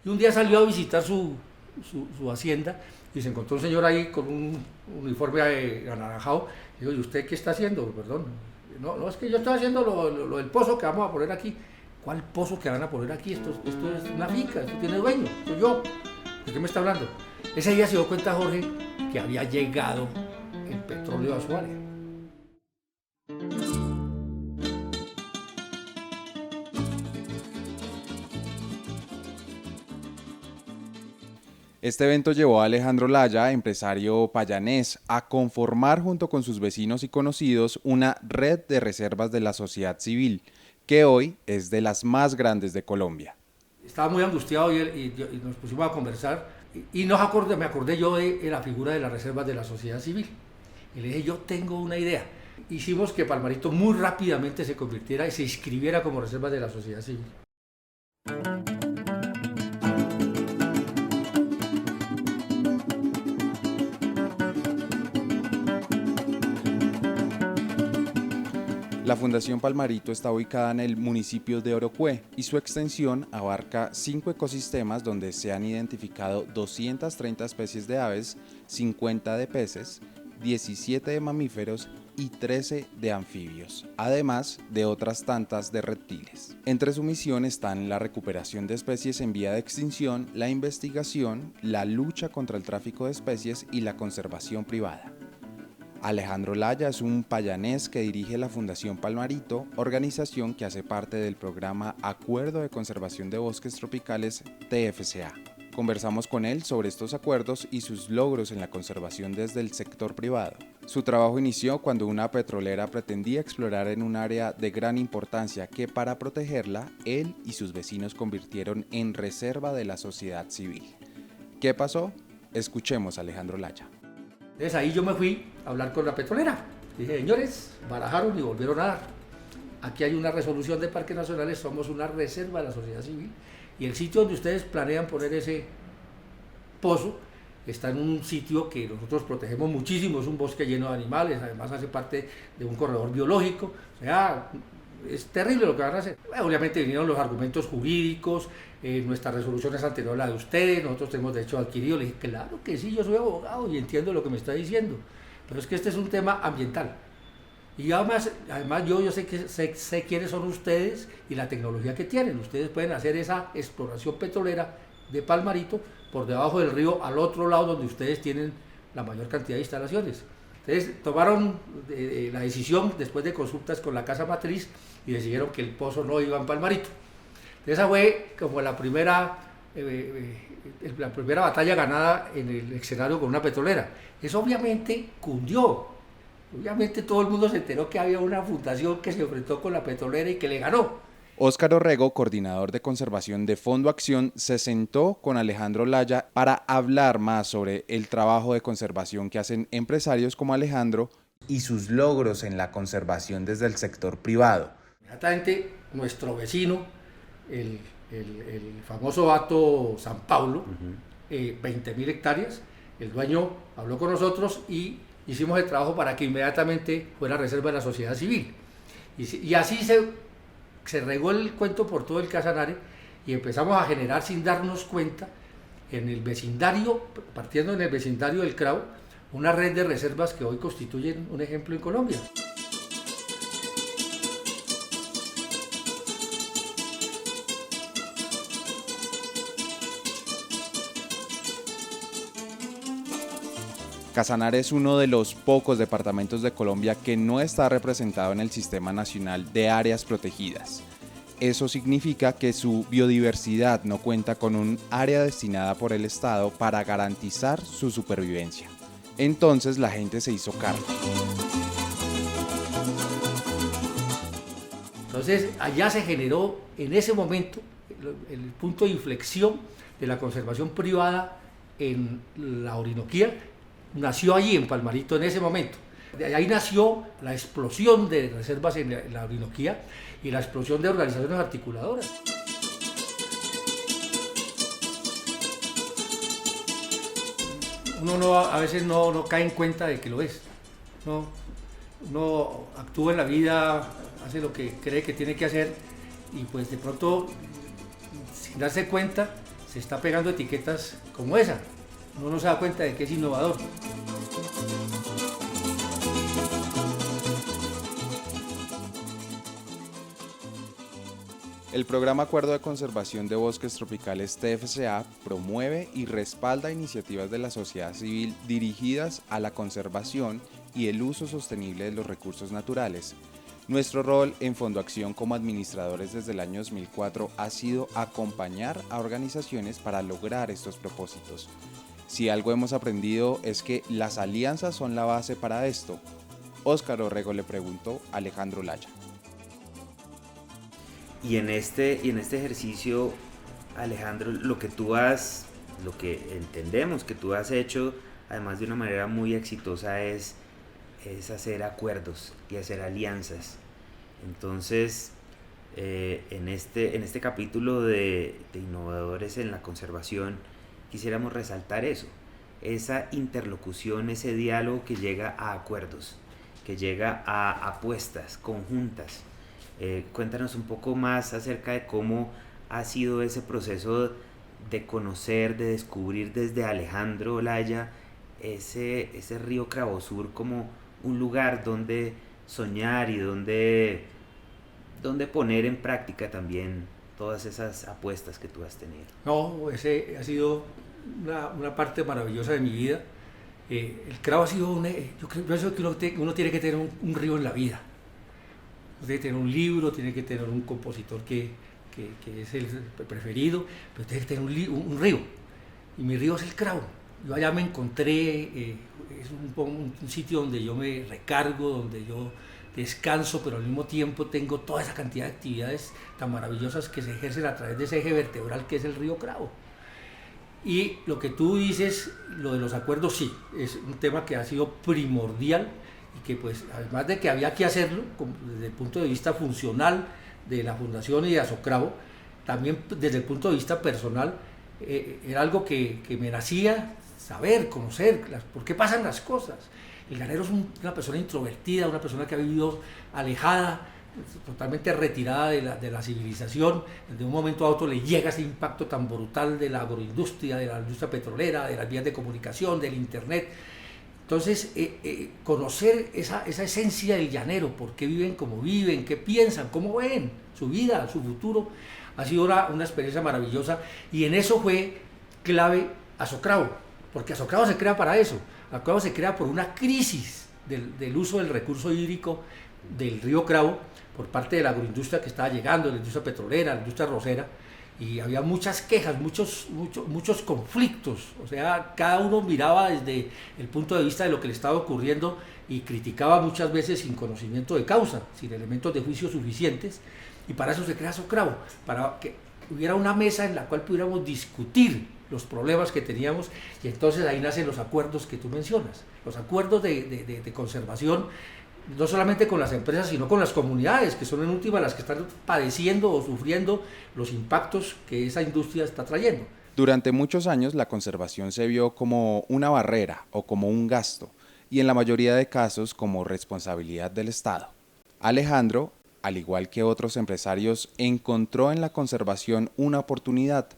Y un día salió a visitar su hacienda y se encontró un señor ahí con un uniforme anaranjado. Digo, ¿y usted qué está haciendo? Perdón. No, no, es que yo estoy haciendo lo del pozo que vamos a poner aquí. ¿Cuál pozo que van a poner aquí? Esto es una finca, esto tiene dueño, soy yo. ¿De qué me está hablando? Ese día se dio cuenta Jorge que había llegado el petróleo a su área. Este evento llevó a Alejandro Laya, empresario payanés, a conformar junto con sus vecinos y conocidos una red de reservas de la sociedad civil, que hoy es de las más grandes de Colombia. Estaba muy angustiado y nos pusimos a conversar y me acordé yo de la figura de las reservas de la sociedad civil. Y le dije, yo tengo una idea. Hicimos que Palmarito muy rápidamente se convirtiera y se inscribiera como reserva de la sociedad civil. La Fundación Palmarito está ubicada en el municipio de Orocue y su extensión abarca 5 ecosistemas donde se han identificado 230 especies de aves, 50 de peces, 17 de mamíferos y 13 de anfibios, además de otras tantas de reptiles. Entre su misión están la recuperación de especies en vía de extinción, la investigación, la lucha contra el tráfico de especies y la conservación privada. Alejandro Laya es un payanés que dirige la Fundación Palmarito, organización que hace parte del programa Acuerdo de Conservación de Bosques Tropicales TFCA. Conversamos con él sobre estos acuerdos y sus logros en la conservación desde el sector privado. Su trabajo inició cuando una petrolera pretendía explorar en un área de gran importancia que, para protegerla, él y sus vecinos convirtieron en reserva de la sociedad civil. ¿Qué pasó? Escuchemos a Alejandro Laya. Entonces ahí yo me fui a hablar con la petrolera. Dije, señores, barajaron y volvieron a dar. Aquí hay una resolución de parques nacionales, somos una reserva de la sociedad civil y el sitio donde ustedes planean poner ese pozo está en un sitio que nosotros protegemos muchísimo, es un bosque lleno de animales, además hace parte de un corredor biológico, o sea, es terrible lo que van a hacer. Obviamente vinieron los argumentos jurídicos, nuestra resolución es anterior a la de ustedes, nosotros tenemos derecho adquirido. Le dije, claro que sí, yo soy abogado y entiendo lo que me está diciendo, pero es que este es un tema ambiental. Y además yo sé quiénes son ustedes y la tecnología que tienen. Ustedes pueden hacer esa exploración petrolera de Palmarito por debajo del río, al otro lado donde ustedes tienen la mayor cantidad de instalaciones. Entonces tomaron la decisión después de consultas con la casa matriz y decidieron que el pozo no iba en Palmarito. Esa fue como la primera batalla ganada en el escenario con una petrolera. Eso obviamente cundió. Obviamente todo el mundo se enteró que había una fundación que se enfrentó con la petrolera y que le ganó. Óscar Orrego, coordinador de conservación de Fondo Acción, se sentó con Alejandro Laya para hablar más sobre el trabajo de conservación que hacen empresarios como Alejandro y sus logros en la conservación desde el sector privado. Inmediatamente nuestro vecino, el famoso Hato San Paulo, 20.000 hectáreas, el dueño habló con nosotros y hicimos el trabajo para que inmediatamente fuera reserva de la sociedad civil. Y así se regó el cuento por todo el Casanare y empezamos a generar sin darnos cuenta en el vecindario, partiendo en el vecindario del Crau, una red de reservas que hoy constituyen un ejemplo en Colombia. Casanare es uno de los pocos departamentos de Colombia que no está representado en el Sistema Nacional de Áreas Protegidas. Eso significa que su biodiversidad no cuenta con un área destinada por el Estado para garantizar su supervivencia. Entonces la gente se hizo cargo. Entonces allá se generó en ese momento el punto de inflexión de la conservación privada en la Orinoquía. Nació allí en Palmarito en ese momento. De ahí nació la explosión de reservas en la Orinoquía y la explosión de organizaciones articuladoras. Uno a veces no cae en cuenta de que lo es. Uno actúa en la vida, hace lo que cree que tiene que hacer y pues de pronto, sin darse cuenta, se está pegando etiquetas como esa. Uno no se da cuenta de que es innovador. El Programa Acuerdo de Conservación de Bosques Tropicales TFCA promueve y respalda iniciativas de la sociedad civil dirigidas a la conservación y el uso sostenible de los recursos naturales. Nuestro rol en Fondo Acción como administradores desde el año 2004 ha sido acompañar a organizaciones para lograr estos propósitos. Si algo hemos aprendido es que las alianzas son la base para esto. Óscar Orrego le preguntó a Alejandro Laya. Y en este ejercicio, Alejandro, lo que entendemos que tú has hecho, además de una manera muy exitosa, es hacer acuerdos y hacer alianzas. Entonces, en este capítulo de innovadores en la conservación, quisiéramos resaltar eso, esa interlocución, ese diálogo que llega a acuerdos, que llega a apuestas conjuntas. Cuéntanos un poco más acerca de cómo ha sido ese proceso de conocer, de descubrir desde Alejandro Laya ese río Cravosur como un lugar donde soñar y donde poner en práctica también todas esas apuestas que tú has tenido. No, ese ha sido una parte maravillosa de mi vida. El Cravo ha sido yo pienso que uno tiene que tener un río en la vida. Tiene que tener un libro, tiene que tener un compositor que es el preferido, pero tiene que tener un río. Y mi río es el Cravo. Yo allá me encontré, es un sitio donde yo me recargo, donde yo descanso, pero al mismo tiempo tengo toda esa cantidad de actividades tan maravillosas que se ejercen a través de ese eje vertebral que es el río Cravo. Y lo que tú dices, lo de los acuerdos, sí, es un tema que ha sido primordial y que pues además de que había que hacerlo desde el punto de vista funcional de la fundación y de Asocravo, también desde el punto de vista personal era algo que me nacía saber, conocer, por qué pasan las cosas. El ganero es una persona introvertida, una persona que ha vivido alejada, totalmente retirada de la civilización. De un momento a otro le llega ese impacto tan brutal de la agroindustria, de la industria petrolera, de las vías de comunicación, del internet. Entonces, conocer esa esencia del llanero, por qué viven como viven, qué piensan, cómo ven su vida, su futuro, ha sido una experiencia maravillosa, y en eso fue clave Asocravo, porque Asocravo se crea para eso. Asocravo se crea por una crisis del uso del recurso hídrico del río Cravo por parte de la agroindustria que estaba llegando, la industria petrolera, la industria arrocera, y había muchas quejas, muchos conflictos. O sea, cada uno miraba desde el punto de vista de lo que le estaba ocurriendo y criticaba muchas veces sin conocimiento de causa, sin elementos de juicio suficientes, y para eso se crea Asocravo, para que hubiera una mesa en la cual pudiéramos discutir los problemas que teníamos, y entonces ahí nacen los acuerdos que tú mencionas, los acuerdos de conservación, no solamente con las empresas, sino con las comunidades, que son en última las que están padeciendo o sufriendo los impactos que esa industria está trayendo. Durante muchos años la conservación se vio como una barrera o como un gasto, y en la mayoría de casos como responsabilidad del Estado. Alejandro, al igual que otros empresarios, encontró en la conservación una oportunidad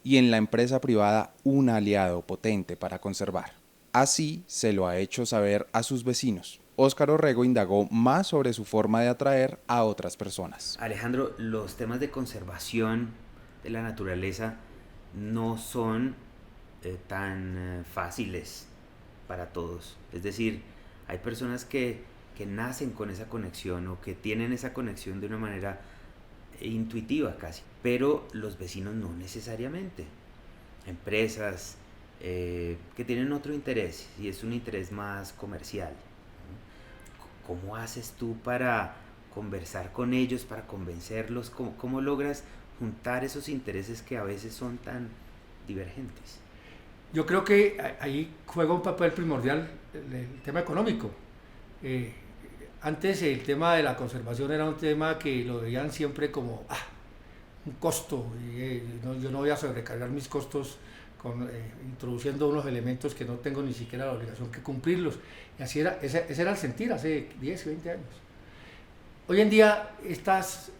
y en la empresa privada un aliado potente para conservar. Así se lo ha hecho saber a sus vecinos. Óscar Orrego indagó más sobre su forma de atraer a otras personas. Alejandro, los temas de conservación de la naturaleza no son tan fáciles para todos. Es decir, hay personas que nacen con esa conexión o que tienen esa conexión de una manera intuitiva casi, pero los vecinos no necesariamente. Empresas que tienen otro interés, y es un interés más comercial. ¿Cómo haces tú para conversar con ellos, para convencerlos? ¿Cómo logras juntar esos intereses que a veces son tan divergentes? Yo creo que ahí juega un papel primordial el tema económico. Antes el tema de la conservación era un tema que lo veían siempre como un costo, yo no voy a sobrecargar mis costos introduciendo unos elementos que no tengo ni siquiera la obligación que cumplirlos. Y así ese era el sentir hace 10, 20 años. Hoy en día estos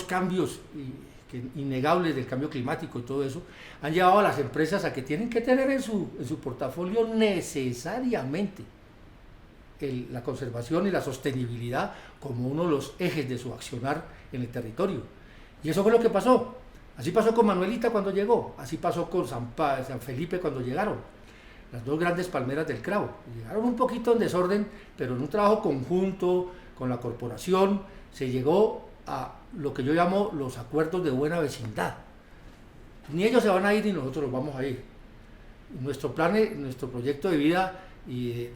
cambios innegables del cambio climático y todo eso, han llevado a las empresas a que tienen que tener en su portafolio necesariamente la conservación y la sostenibilidad como uno de los ejes de su accionar en el territorio. Y eso fue lo que pasó. Así pasó con Manuelita cuando llegó, así pasó con San Felipe cuando llegaron, las dos grandes palmeras del Cravo. Llegaron un poquito en desorden, pero en un trabajo conjunto con la corporación se llegó a lo que yo llamo los acuerdos de buena vecindad. Ni ellos se van a ir ni nosotros los vamos a ir. Nuestro plan, nuestro proyecto de vida y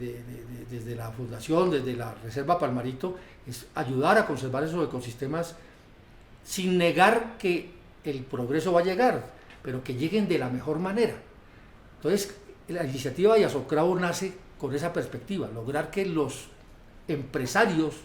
desde la fundación, desde la Reserva Palmarito, es ayudar a conservar esos ecosistemas sin negar que el progreso va a llegar, pero que lleguen de la mejor manera. Entonces, la iniciativa de Asocravo nace con esa perspectiva, lograr que los empresarios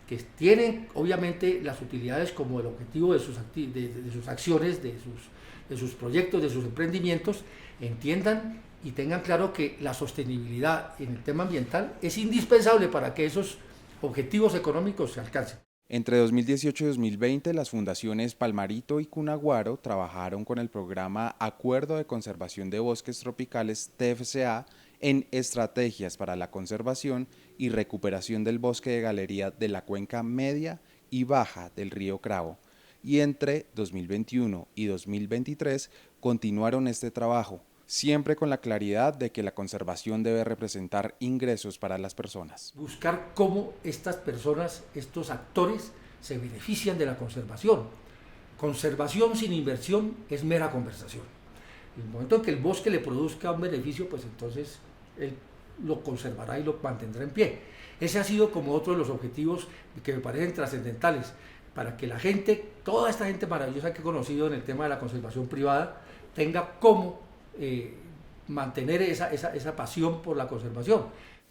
que tienen obviamente las utilidades como el objetivo de sus acciones, de sus proyectos, de sus emprendimientos, entiendan y tengan claro que la sostenibilidad en el tema ambiental es indispensable para que esos objetivos económicos se alcancen. Entre 2018 y 2020, las fundaciones Palmarito y Cunaguaro trabajaron con el programa Acuerdo de Conservación de Bosques Tropicales TFCA en estrategias para la conservación y recuperación del bosque de galería de la cuenca media y baja del río Cravo. Y entre 2021 y 2023 continuaron este trabajo, siempre con la claridad de que la conservación debe representar ingresos para las personas. Buscar cómo estas personas, estos actores, se benefician de la conservación. Conservación sin inversión es mera conversación. En el momento en que el bosque le produzca un beneficio, pues entonces él lo conservará y lo mantendrá en pie. Ese ha sido como otro de los objetivos que me parecen trascendentales, para que la gente, toda esta gente maravillosa que he conocido en el tema de la conservación privada, tenga cómo mantener esa pasión por la conservación.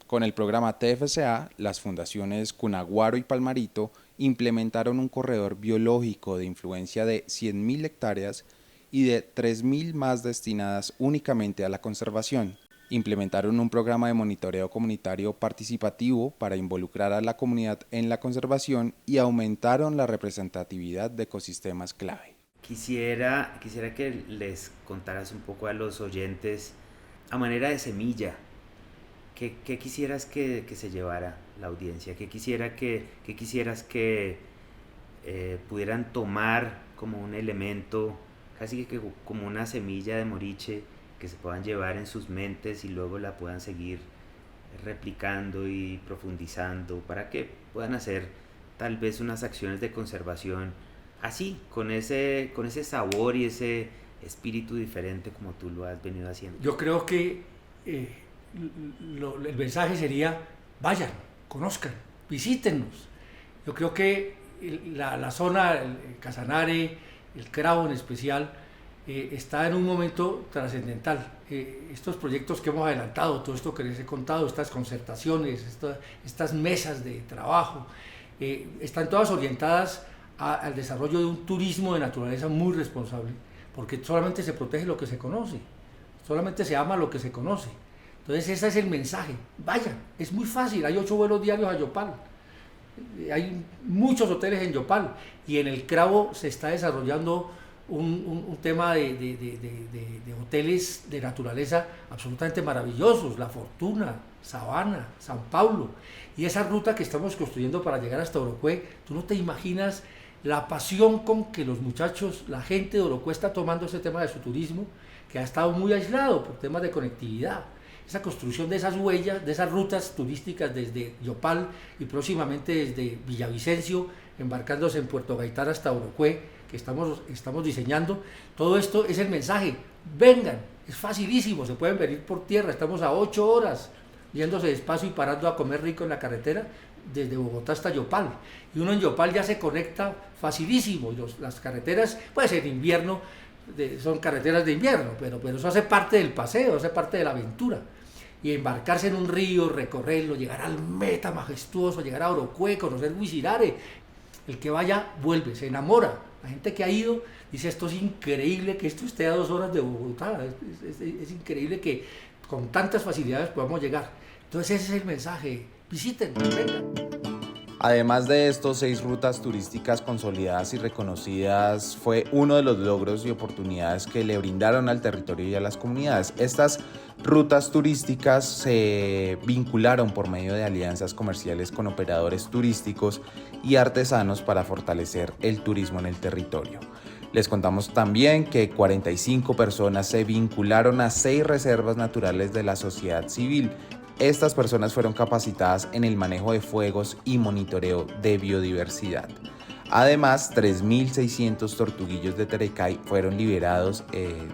Con el programa TFCA, las fundaciones Cunaguaro y Palmarito implementaron un corredor biológico de influencia de 100.000 hectáreas y de 3.000 más destinadas únicamente a la conservación. Implementaron un programa de monitoreo comunitario participativo para involucrar a la comunidad en la conservación y aumentaron la representatividad de ecosistemas clave. Quisiera que les contaras un poco a los oyentes, a manera de semilla, ¿qué quisieras que se llevara la audiencia? ¿Qué quisieras que pudieran tomar como un elemento, casi que como una semilla de moriche, que se puedan llevar en sus mentes y luego la puedan seguir replicando y profundizando para que puedan hacer tal vez unas acciones de conservación así, con ese sabor y ese espíritu diferente como tú lo has venido haciendo? Yo creo que el mensaje sería: vayan, conozcan, visítennos. Yo creo que la zona, el Casanare, el Cravo en especial, está en un momento trascendental. Estos proyectos que hemos adelantado, todo esto que les he contado, estas concertaciones, estas mesas de trabajo, están todas orientadas al desarrollo de un turismo de naturaleza muy responsable, porque solamente se protege lo que se conoce, solamente se ama lo que se conoce. Entonces ese es el mensaje: vayan, es muy fácil, hay 8 vuelos diarios a Yopal, hay muchos hoteles en Yopal, y en el Cravo se está desarrollando un tema de hoteles de naturaleza absolutamente maravillosos: La Fortuna, Sabana, San Pablo, y esa ruta que estamos construyendo para llegar hasta Orocué. Tú no te imaginas la pasión con que los muchachos, la gente de Orocué está tomando ese tema de su turismo, que ha estado muy aislado por temas de conectividad. Esa construcción de esas huellas, de esas rutas turísticas desde Yopal y próximamente desde Villavicencio, embarcándose en Puerto Gaitán hasta Orocué, que estamos diseñando. Todo esto es el mensaje: vengan, es facilísimo, se pueden venir por tierra, estamos a 8 horas yéndose despacio y parando a comer rico en la carretera desde Bogotá hasta Yopal, y uno en Yopal ya se conecta facilísimo, y las carreteras, pues en invierno son carreteras de invierno, pero eso hace parte del paseo, hace parte de la aventura, y embarcarse en un río, recorrerlo, llegar al Meta majestuoso, llegar a Orocué, conocer Huizirare. El que vaya vuelve, se enamora. La gente que ha ido dice: esto es increíble que esto esté a 2 horas de Bogotá, es increíble que con tantas facilidades podamos llegar. Entonces ese es el mensaje: visiten, vengan. Además de estos 6 rutas turísticas consolidadas y reconocidas, fue uno de los logros y oportunidades que le brindaron al territorio y a las comunidades. Estas rutas turísticas se vincularon por medio de alianzas comerciales con operadores turísticos y artesanos para fortalecer el turismo en el territorio. Les contamos también que 45 personas se vincularon a 6 reservas naturales de la sociedad civil. Estas personas fueron capacitadas en el manejo de fuegos y monitoreo de biodiversidad. Además, 3.600 tortuguillos de Terecay fueron liberados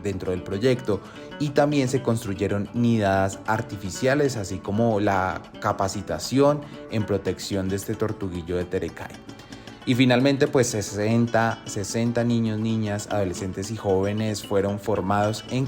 dentro del proyecto y también se construyeron nidadas artificiales, así como la capacitación en protección de este tortuguillo de Terecay. Y finalmente, pues 60 niños, niñas, adolescentes y jóvenes fueron formados en